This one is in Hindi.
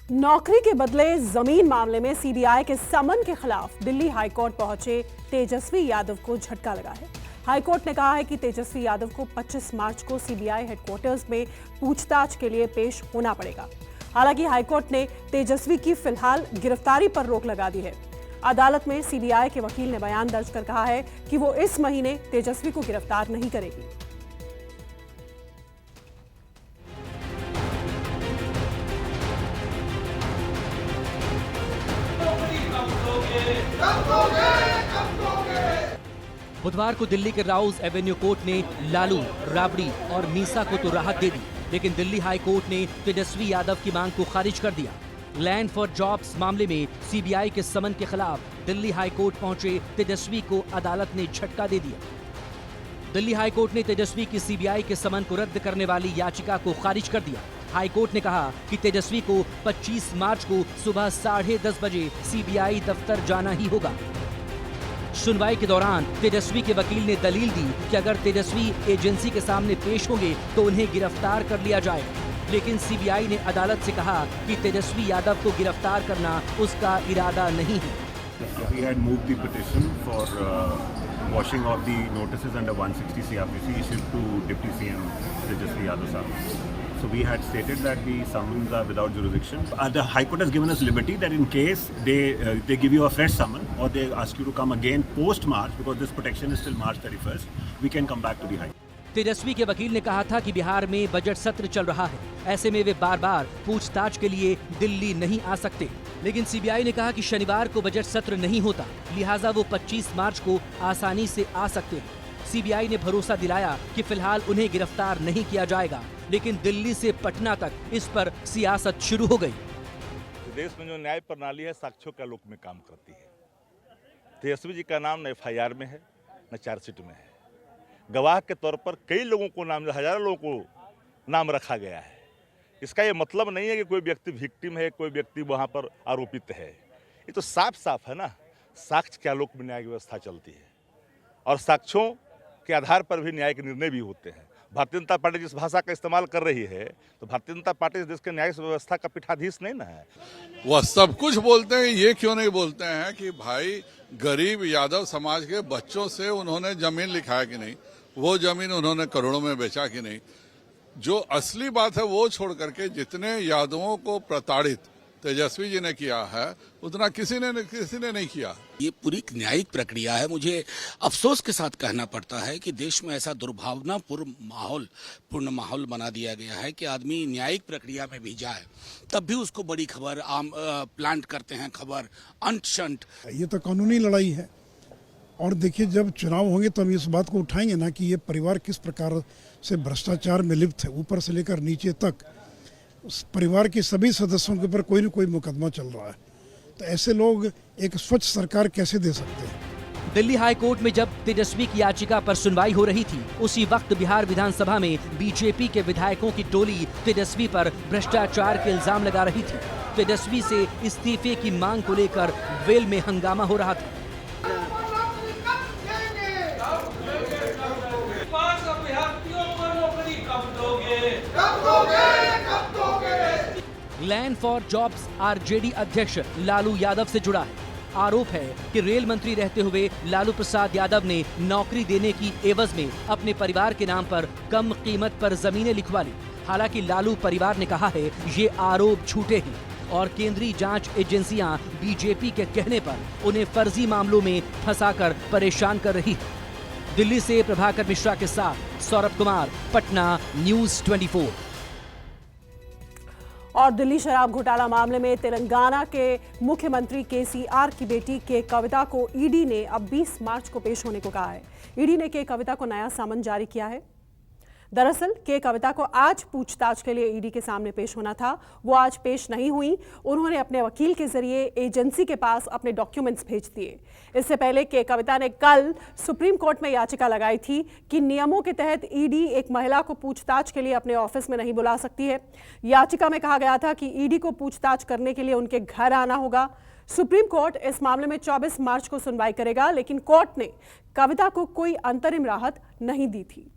नौकरी के बदले जमीन मामले में सीबीआई के समन के खिलाफ दिल्ली हाईकोर्ट पहुंचे तेजस्वी यादव को झटका लगा है। हाईकोर्ट ने कहा है कि तेजस्वी यादव को 25 मार्च को सीबीआई हेडक्वार्टर्स में पूछताछ के लिए पेश होना पड़ेगा। हालांकि हाईकोर्ट ने तेजस्वी की फिलहाल गिरफ्तारी पर रोक लगा दी है। अदालत में सीबीआई के वकील ने बयान दर्ज कर कहा है कि वो इस महीने तेजस्वी को गिरफ्तार नहीं करेगी। बुधवार को दिल्ली के राउज एवेन्यू कोर्ट ने लालू, राबड़ी और मीसा को तो राहत दे दी, लेकिन दिल्ली हाई कोर्ट ने तेजस्वी यादव की मांग को खारिज कर दिया। लैंड फॉर जॉब्स मामले में सीबीआई के समन के खिलाफ दिल्ली हाई कोर्ट पहुंचे तेजस्वी को अदालत ने झटका दे दिया। दिल्ली हाई कोर्ट ने तेजस्वी की सीबीआई के समन को रद्द करने वाली याचिका को खारिज कर दिया। हाई कोर्ट ने कहा कि तेजस्वी को 25 मार्च को सुबह 10:30 बजे सीबीआई दफ्तर जाना ही होगा। सुनवाई के दौरान तेजस्वी के वकील ने दलील दी कि अगर तेजस्वी एजेंसी के सामने पेश होंगे तो उन्हें गिरफ्तार कर लिया जाएगा, लेकिन सीबीआई ने अदालत से कहा कि तेजस्वी यादव को गिरफ्तार करना उसका इरादा नहीं है। We had moved the petition for washing of the notices under 160 CRPC issued to Deputy CM Tejaswi Yadav sir. So we had stated that the summons are without jurisdiction. The High Court has given us liberty that in case they give you a fresh summon or they ask you to come again post March, because this protection is till March 31st, we can come back to the High Court. तेजस्वी के वकील ने कहा था कि बिहार में बजट सत्र चल रहा है, ऐसे में वे बार-बार पूछताछ के लिए दिल्ली नहीं आ सकते। लेकिन सीबीआई ने कहा कि शनिवार को बजट सत्र नहीं होता, लिहाजा वो 25 मार्च को आसानी से आ सकते हैं। सीबीआई ने भरोसा दिलाया कि फिलहाल उन्हें गिरफ्तार नहीं किया जाएगा, लेकिन दिल्ली से पटना तक इस पर सियासत शुरू हो गई। देश में जो न्याय प्रणाली है साक्ष्यों के आलोक में काम करती है। तेजस्वी जी का नाम न FIR में है न चार्जशीट में है। गवाह के तौर पर कई लोगों को नाम, हजारों लोगों को नाम रखा गया है। इसका ये मतलब नहीं है कि कोई व्यक्ति विक्टिम है, कोई व्यक्ति वहाँ पर आरोपित है। ये तो साफ साफ है ना, साक्ष्य के आलोक में न्याय व्यवस्था चलती है और साक्ष्यों के आधार पर भी न्याय के निर्णय भी होते हैं। भारतीय जनता पार्टी जिस भाषा का इस्तेमाल कर रही है, तो भारतीय जनता पार्टी देश के न्याय व्यवस्था का पीठाधीश नहीं ना है। वह सब कुछ बोलते हैं, ये क्यों नहीं बोलते हैं कि भाई गरीब यादव समाज के बच्चों से उन्होंने जमीन लिखा है कि नहीं, वो जमीन उन्होंने करोड़ों में बेचा कि नहीं। जो असली बात है वो छोड़ करके जितने यादवों को प्रताड़ित तेजस्वी जी ने किया है उतना किसी ने नहीं किया। ये पूरी न्यायिक प्रक्रिया है। मुझे अफसोस के साथ कहना पड़ता है कि देश में ऐसा दुर्भावनापूर्ण माहौल बना दिया गया है कि आदमी न्यायिक प्रक्रिया में भी जाए तब भी उसको बड़ी खबर प्लांट करते हैं, खबर अंट शंट। ये तो कानूनी लड़ाई है और देखिए जब चुनाव होंगे तो हम इस बात को उठाएंगे ना कि ये परिवार किस प्रकार से भ्रष्टाचार में लिप्त है, ऊपर से लेकर नीचे तक। उस परिवार के सभी सदस्यों के ऊपर कोई न कोई मुकदमा चल रहा है, तो ऐसे लोग एक स्वच्छ सरकार कैसे दे सकते हैं। दिल्ली हाई कोर्ट में जब तेजस्वी की याचिका पर सुनवाई हो रही थी, उसी वक्त बिहार विधानसभा में बीजेपी के विधायकों की टोली तेजस्वी पर भ्रष्टाचार के इल्जाम लगा रही थी। तेजस्वी से इस्तीफे की मांग को लेकर वेल में हंगामा हो रहा था। लैंड फॉर जॉब्स आरजेडी अध्यक्ष लालू यादव से जुड़ा है। आरोप है कि रेल मंत्री रहते हुए लालू प्रसाद यादव ने नौकरी देने की एवज में अपने परिवार के नाम पर कम कीमत पर जमीनें लिखवा ली। हालांकि लालू परिवार ने कहा है ये आरोप झूठे हैं और केंद्रीय जांच एजेंसियां बीजेपी के कहने पर उन्हें फर्जी मामलों में फंसाकर परेशान कर रही है। दिल्ली से प्रभाकर मिश्रा के साथ सौरभ कुमार, पटना, न्यूज़ 24। और दिल्ली शराब घोटाला मामले में तेलंगाना के मुख्यमंत्री KCR की बेटी के कविता को ईडी ने अब 20 मार्च को पेश होने को कहा है। ईडी ने के कविता को नया सामन जारी किया है। दरअसल के कविता को आज पूछताछ के लिए ईडी के सामने पेश होना था, वो आज पेश नहीं हुई। उन्होंने अपने वकील के जरिए एजेंसी के पास अपने डॉक्यूमेंट्स भेज दिए। इससे पहले के कविता ने कल सुप्रीम कोर्ट में याचिका लगाई थी कि नियमों के तहत ईडी एक महिला को पूछताछ के लिए अपने ऑफिस में नहीं बुला सकती है। याचिका में कहा गया था कि ईडी को पूछताछ करने के लिए उनके घर आना होगा। सुप्रीम कोर्ट इस मामले में 24 मार्च को सुनवाई करेगा, लेकिन कोर्ट ने कविता को कोई अंतरिम राहत नहीं दी थी।